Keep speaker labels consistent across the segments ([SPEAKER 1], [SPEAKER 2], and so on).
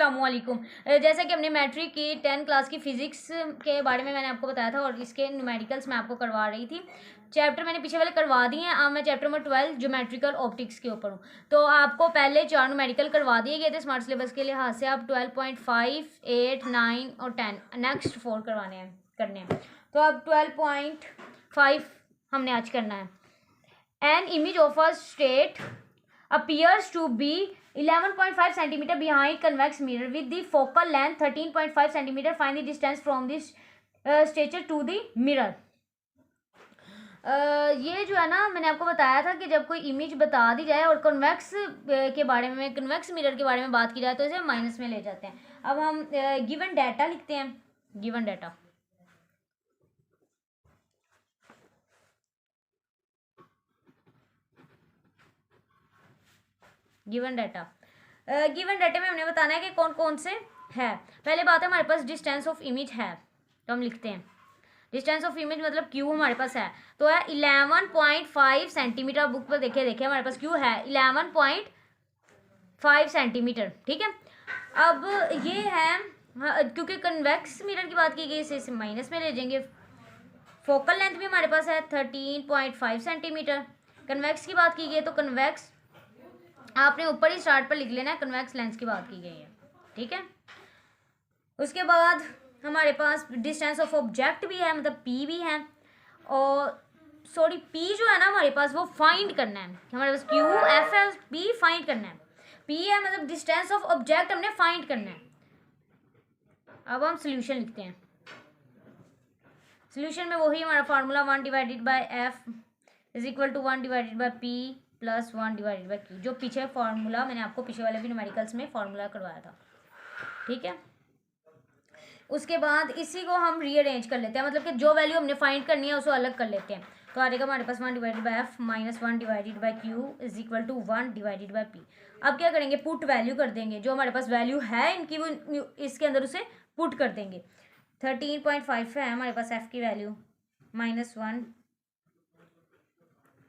[SPEAKER 1] अस्सलामुअलैकुम। जैसा कि हमने मैट्रिक की 10 क्लास की फ़िज़िक्स के बारे में मैंने आपको बताया था और इसके न्यूमेरिकल्स मैं आपको करवा रही थी। चैप्टर मैंने पीछे वाले करवा दिए हैं। अब मैं चैप्टर नंबर 12 ज्योमेट्रिकल ऑप्टिक्स के ऊपर हूँ। तो आपको पहले 4 न्यूमेरिकल करवा दिए गए थे स्मार्ट सिलेबस के लिहाज से। अब 12.5, 8, 9 और 10 नेक्स्ट 4 करने हैं। तो अब 12.5 हमने आज करना है। An image of a state appears to be 11.5 cm behind convex mirror with the focal length 13.5 cm. Find the distance from this stature to the mirror. ये जो है ना, मैंने आपको बताया था कि जब कोई इमेज बता दी जाए और कन्वेक्स के बारे में, कन्वेक्स मिरर के बारे में बात की जाए तो इसे माइनस में ले जाते हैं। अब हम गिवन डाटा लिखते हैं। गिवन डाटा गिवन डाटा में हमने बताना है कि कौन कौन से है। पहले बात है, हमारे पास डिस्टेंस ऑफ इमेज है, तो हम लिखते हैं डिस्टेंस ऑफ इमेज मतलब क्यू हमारे पास है, तो है 11.5 सेंटीमीटर। बुक पर देखिए हमारे पास क्यू है 11.5 सेंटीमीटर। ठीक है, अब ये है, क्योंकि कन्वेक्स मिरर की बात की गई इसे माइनस में ले जाएंगे। फोकल लेंथ भी हमारे पास है 13.5 सेंटीमीटर। कन्वेक्स की बात की गई है तो कन्वेक्स आपने ऊपर ही स्टार्ट पर लिख लेना है, कन्वेक्स लेंस की बात की गई है। ठीक है, उसके बाद हमारे पास डिस्टेंस ऑफ ऑब्जेक्ट भी है, मतलब पी भी है। और सॉरी, पी जो है ना हमारे पास वो फाइंड करना है। हमारे पास क्यू एफ है, पी फाइंड करना है। पी है मतलब डिस्टेंस ऑफ ऑब्जेक्ट हमने फाइंड करना है। अब हम सोल्यूशन लिखते हैं। सोल्यूशन में वही हमारा formula 1 divided by F is equal to 1 divided by P plus 1 divided by Q, जो पीछे फार्मूला मैंने आपको पीछे वाले भी न्यूमेरिकल्स में फार्मूला करवाया था। ठीक है, उसके बाद इसी को हम रीअरेंज कर लेते हैं, मतलब कि जो वैल्यू हमने फाइंड करनी है उसको अलग कर लेते हैं। तो आ जाएगा हमारे पास 1 divided by F minus 1 divided by Q is equal to 1 divided by P. अब क्या करेंगे, पुट वैल्यू कर देंगे। जो हमारे पास वैल्यू है इनकी वो इसके अंदर उसे पुट कर देंगे। 13.5 है हमारे पास एफ की वैल्यू -1।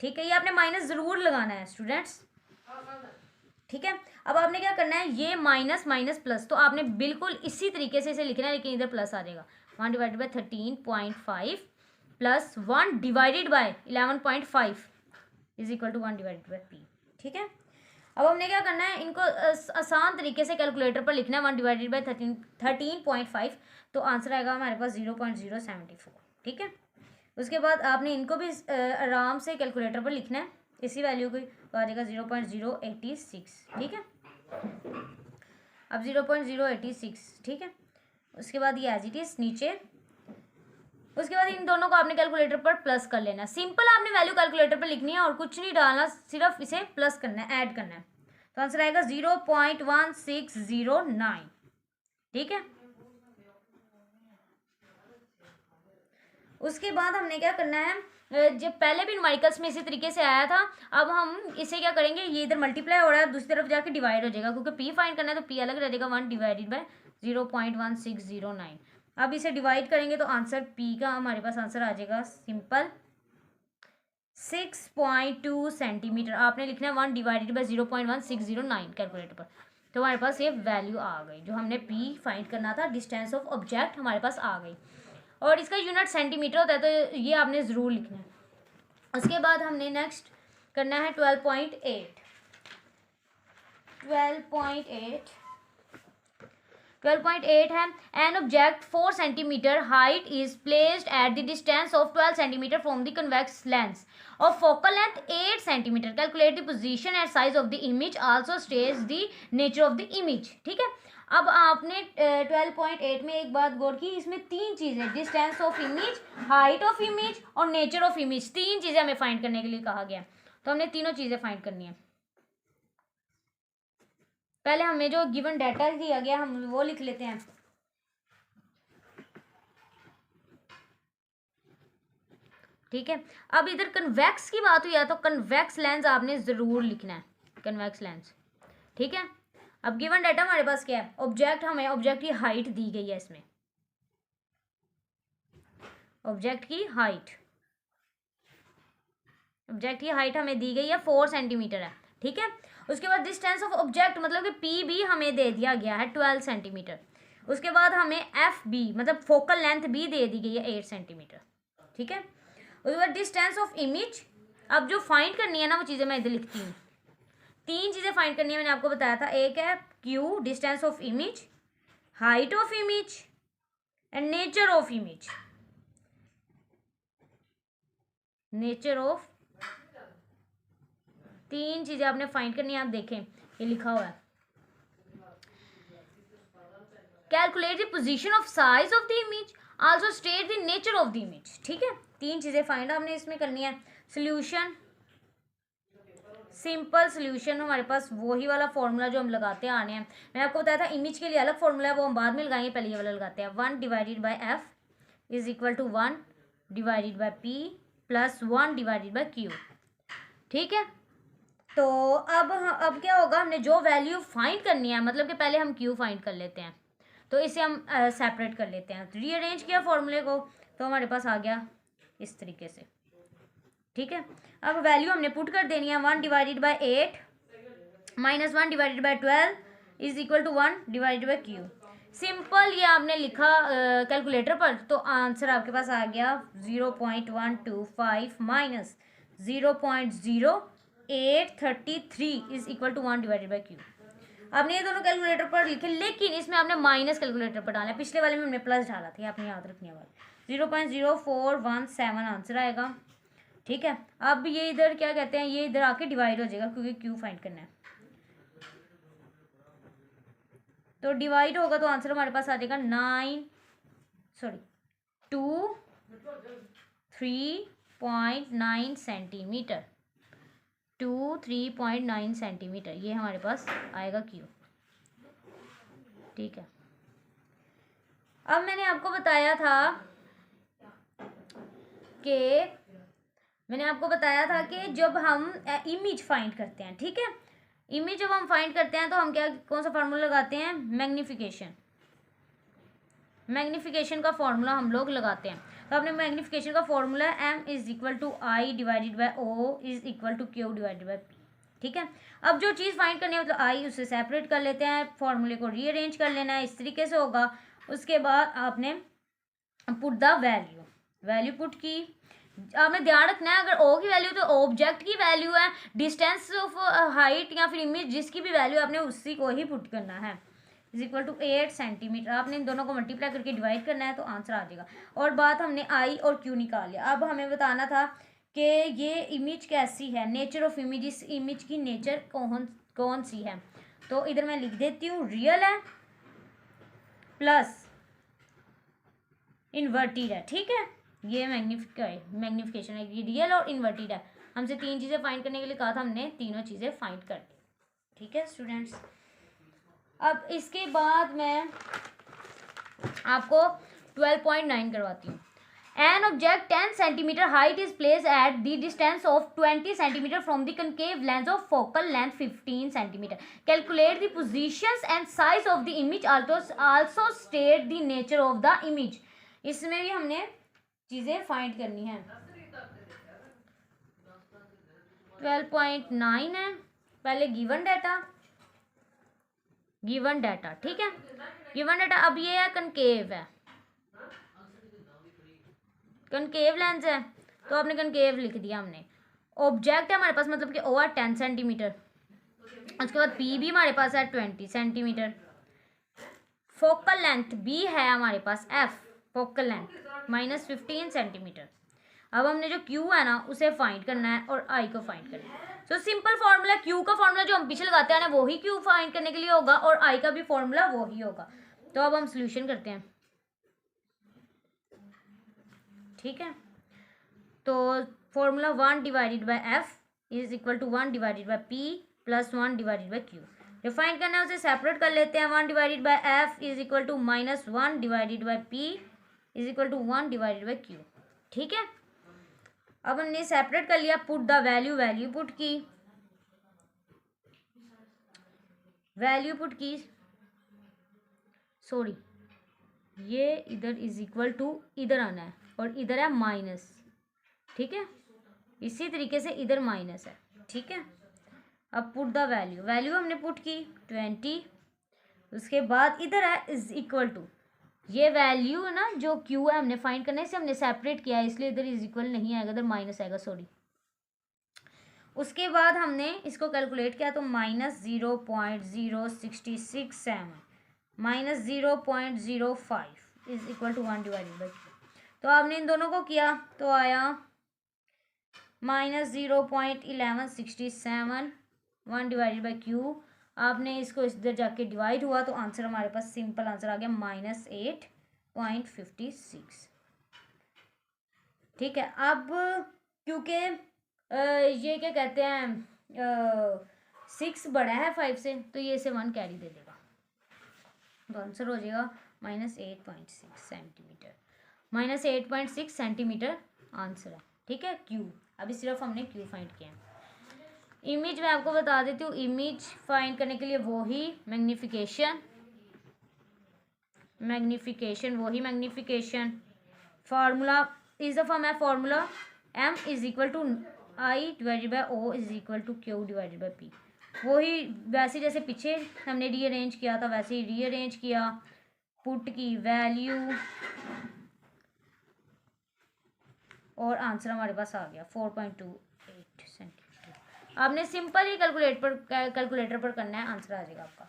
[SPEAKER 1] ठीक है, ये आपने माइनस ज़रूर लगाना है स्टूडेंट्स। ठीक है, अब आपने क्या करना है, ये माइनस माइनस प्लस, तो आपने बिल्कुल इसी तरीके से इसे लिखना है, लेकिन इधर प्लस आ जाएगा। 1 divided by 13.5 plus 1 divided by 11.5 is equal to 1 divided by P. ठीक है, अब हमने क्या करना है, इनको आसान तरीके से कैलकुलेटर पर लिखना है। 1 डिवाइडेड बाय 13.5, तो आंसर आएगा हमारे पास 0.074। ठीक है, उसके बाद आपने इनको भी आराम से कैलकुलेटर पर लिखना है, इसी वैल्यू को, तो आ जाएगा 0.086। ठीक है, अब 0.086। ठीक है, उसके बाद ये एज इट इज नीचे। उसके बाद इन दोनों को आपने कैलकुलेटर पर प्लस कर लेना। सिंपल आपने वैल्यू कैलकुलेटर पर लिखनी है और कुछ नहीं डालना, सिर्फ इसे प्लस करना है, ऐड करना है। तो आंसर आएगा 0.1609। ठीक है, उसके बाद हमने क्या करना है, जब पहले भी न्यूमेरिकल्स में इसी तरीके से आया था, अब हम इसे क्या करेंगे, ये इधर मल्टीप्लाई हो रहा है, दूसरी तरफ जाके डिवाइड हो जाएगा, क्योंकि पी फाइंड करना है तो पी अलग रह जाएगा। 1 डिवाइडेड बाय 0.1609। अब इसे डिवाइड करेंगे तो आंसर पी का हमारे पास आंसर आ जाएगा सिंपल 6.2 सेंटीमीटर। आपने लिखना है 1 डिवाइडेड बाय 0.1609 कैलकुलेटर पर, तो हमारे पास ये वैल्यू आ गई। जो हमने पी फाइंड करना था, डिस्टेंस ऑफ ऑब्जेक्ट, हमारे पास आ गई। और इसका यूनिट सेंटीमीटर होता है, तो ये आपने ज़रूर लिखना है। उसके बाद हमने नेक्स्ट करना है 12.8 है। An object 4 centimetre height is placed at the distance of 12 centimetre from the convex lens of focal length 8 centimetre. Calculate the position and size of the image, also states the nature of the image. ठीक है, अब आपने 12.8 में एक बात गौर की, इसमें 3 चीज़ें, distance of image, height of image और नेचर ऑफ इमेज, 3 चीज़ें हमें फाइंड करने के लिए कहा गया। तो हमने तीनों चीज़ें फाइंड करनी है। पहले हमें जो गिवन डाटा दिया गया हम वो लिख लेते हैं। ठीक है, अब इधर कन्वेक्स की बात हुई है तो कन्वेक्स लेंस आपने ज़रूर लिखना है, कन्वेक्स लेंस। ठीक है, अब गिवन डाटा हमारे पास क्या है, ऑब्जेक्ट, हमें ऑब्जेक्ट की हाइट दी गई है। इसमें ऑब्जेक्ट की हाइट हमें दी गई है 4 सेंटीमीटर है। ठीक है। उसके बाद डिस्टेंस ऑफ ऑब्जेक्ट मतलब कि पी बी हमें दे दिया गया है 12 सेंटीमीटर। उसके बाद हमें एफ बी मतलब फोकल लेंथ भी दे दी गई है 8 सेंटीमीटर, ठीक है। उसके बाद डिस्टेंस ऑफ इमेज, अब जो फाइंड करनी है ना वो चीज़ें मैं इधर लिखती हूँ। 3 चीज़ें फाइंड करनी है, मैंने आपको बताया था। एक है Q, distance of image, height of image and nature of image. Nature of, 3 चीज़ें आपने फाइंड करनी है। आप देखें ये लिखा हुआ है, calculate the position of size of the image, also state the nature of the image, ठीक है। 3 चीज़ें फाइंड आपने इसमें करनी है। सोल्यूशन, सिंपल सोल्यूशन हमारे पास वही वाला फॉर्मूला जो हम लगाते आने हैं। मैंने आपको बताया था इमेज के लिए अलग फॉर्मूला है, वो हम बाद में लगाएंगे, पहले ये वाला लगाते हैं। 1 divided by F is equal to 1 divided by P plus 1 divided by Q, ठीक है। तो अब क्या होगा, हमने जो वैल्यू फाइंड करनी है, मतलब कि पहले हम क्यू फाइंड कर लेते हैं, तो इसे हम सेपरेट कर लेते हैं। रीअरेंज किया फॉर्मूले को तो हमारे पास आ गया इस तरीके से, ठीक है। अब वैल्यू हमने पुट कर देनी है। 1 divided by 8 minus 1 divided by 12 is equal to 1 divided by Q. Simple ये आपने लिखा कैलकुलेटर पर, तो आंसर आपके पास आ गया 0.125 minus 0.0833 is equal to 1 divided by Q. आपने ये दोनों कैलकुलेटर पर लिखे, लेकिन इसमें आपने माइनस कैलकुलेटर पर डाला है। पिछले वाले में हमने प्लस डाला था, आपने याद रखने वाला। 0.0417 आंसर आएगा, ठीक है। अब ये इधर क्या कहते हैं, ये इधर आके डिवाइड हो जाएगा क्योंकि क्यू फाइंड करना है, तो डिवाइड होगा तो आंसर हमारे पास आ जाएगा 3.9 सेंटीमीटर। 3.9 सेंटीमीटर ये हमारे पास आएगा क्यू, ठीक है। अब मैंने आपको बताया था कि जब हम इमेज फाइंड करते हैं, ठीक है, इमेज जब हम फाइंड करते हैं तो हम कौन सा फार्मूला लगाते हैं, मैग्नीफिकेशन का फॉर्मूला हम लोग लगाते हैं। तो अपने मैग्नीफिकेशन का फॉर्मूला है m is equal to I divided by O is equal to Q divided by P, ठीक है। अब जो चीज़ फाइंड करनी है मतलब आई, उससे सेपरेट कर लेते हैं, फॉर्मूले को रीअरेंज कर लेना है, इस तरीके से होगा। उसके बाद आपने पुट द वैल्यू पुट की। आपने ध्यान रखना है, अगर ओ की वैल्यू तो ऑब्जेक्ट की वैल्यू है, डिस्टेंस ऑफ हाइट या फिर इमेज जिसकी भी वैल्यू आपने उसी को ही पुट करना है। Is equal to 8 centimetre. आपने इन दोनों को मल्टीप्लाई करके डिवाइड करना है तो आंसर आ जाएगा। और बात हमने आई और क्यू निकाल लिया। अब हमें बताना था कि ये इमेज कैसी है, नेचर ऑफ इमेज, इस इमेज की नेचर कौन सी है। तो इधर मैं लिख देती हूँ, रियल है प्लस इन्वर्टेड है, ठीक है। ये मैग्निफिकेशन है, ये रियल और इन्वर्टेड है। हमसे 3 चीज़ें फाइंड करने के लिए कहा था, हमने तीनों चीज़ें फाइंड कर ली, ठीक है स्टूडेंट्स। अब इसके बाद मैं आपको 12.9 करवाती हूँ। An object 10 centimetre height is place at the distance of 20 centimetre from the concave lens of focal length 15 centimetre. Calculate the positions and size of the image, also state the nature of the image. इसमें भी हमने चीज़ें find करनी है। 12.9 है, पहले given data, ठीक है। गिवन डाटा, अब ये है कनकेव लेंस है, तो आपने कनकेव लिख दिया हमने। ऑब्जेक्ट है हमारे पास, मतलब कि ओ है 10 सेंटीमीटर। उसके बाद पी भी हमारे पास है 20 सेंटीमीटर। फोकल लेंथ बी है हमारे पास, F focal length minus 15 centimetre. अब हमने जो क्यू है ना उसे फाइंड करना है और आई को फाइंड करना है। तो सिंपल फॉर्मूला, क्यू का फॉर्मूला जो हम पीछे लगाते हैं ना वही क्यू फाइंड करने के लिए होगा, और आई का भी फॉर्मूला वही होगा। तो अब हम सोल्यूशन करते हैं, ठीक है। तो formula 1 divided by F is equal to 1 divided by P plus 1 divided by Q. जो फाइंड करना है उसे सेपरेट कर लेते हैं। 1 divided by F is equal to minus 1 divided by P is equal to 1 divided by Q, ठीक है। अब हमने सेपरेट कर लिया, पुट द वैल्यू पुट की, सॉरी ये इधर इज इक्वल टू इधर आना है और इधर है माइनस, ठीक है। इसी तरीके से इधर माइनस है, ठीक है। अब पुट द वैल्यू, वैल्यू हमने पुट की 20, उसके बाद इधर है इज इक्वल टू, ये वैल्यू ना जो क्यू है हमने फाइंड करने से हमने सेपरेट किया है, इसलिए इधर इज इक्वल नहीं आएगा, इधर माइनस आएगा, सॉरी। उसके बाद हमने इसको कैलकुलेट किया तो -0.0667 -0.05 is equal to 1 divided by Q. तो आपने इन दोनों को किया तो आया -0.1167 1 डिवाइडेड बाई क्यू। आपने इसको इधर जाके डिवाइड हुआ तो आंसर हमारे पास सिंपल आंसर आ गया -8.56। ठीक है, अब क्योंकि ये क्या कहते हैं 6 बड़ा है 5 से, तो ये इसे 1 कैरी दे देगा, तो आंसर हो जाएगा -8.6 सेंटीमीटर। -8.6 सेंटीमीटर आंसर है। ठीक है, क्यू, अभी सिर्फ हमने क्यू फाइंड किया है। इमेज मैं आपको बता देती हूँ, इमेज फाइंड करने के लिए वही magnification formula is the form है, formula m is equal to I divided by O is equal to Q divided by P. वही वैसे जैसे पीछे हमने रीअरेंज किया था वैसे ही रीअरेंज किया, पुट की वैल्यू और आंसर हमारे पास आ गया 4.28 सेंटीमीटर। आपने सिंपल ही कैलकुलेटर पर करना है, आंसर आ जाएगा आपका।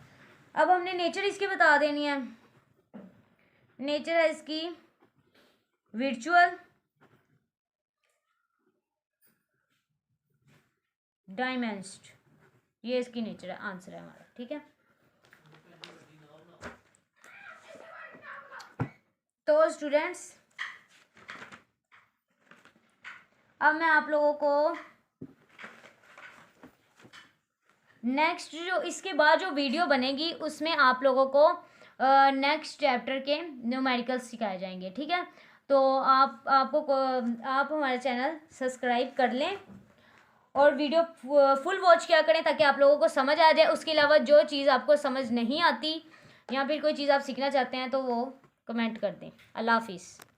[SPEAKER 1] अब हमने नेचर इसकी बता देनी है। नेचर है इसकी वर्चुअल डायमेंस्ड, ये इसकी नेचर है, आंसर है हमारा। ठीक है, तो स्टूडेंट्स अब मैं आप लोगों को नेक्स्ट जो इसके बाद जो वीडियो बनेगी उसमें आप लोगों को नेक्स्ट चैप्टर के न्यूमेरिकल्स सिखाए जाएंगे। ठीक है, तो आप हमारे चैनल सब्सक्राइब कर लें और वीडियो फुल वॉच किया करें ताकि आप लोगों को समझ आ जाए। उसके अलावा जो चीज़ आपको समझ नहीं आती या फिर कोई चीज़ आप सीखना चाहते हैं तो वो कमेंट कर दें। अल्लाह हाफिज़।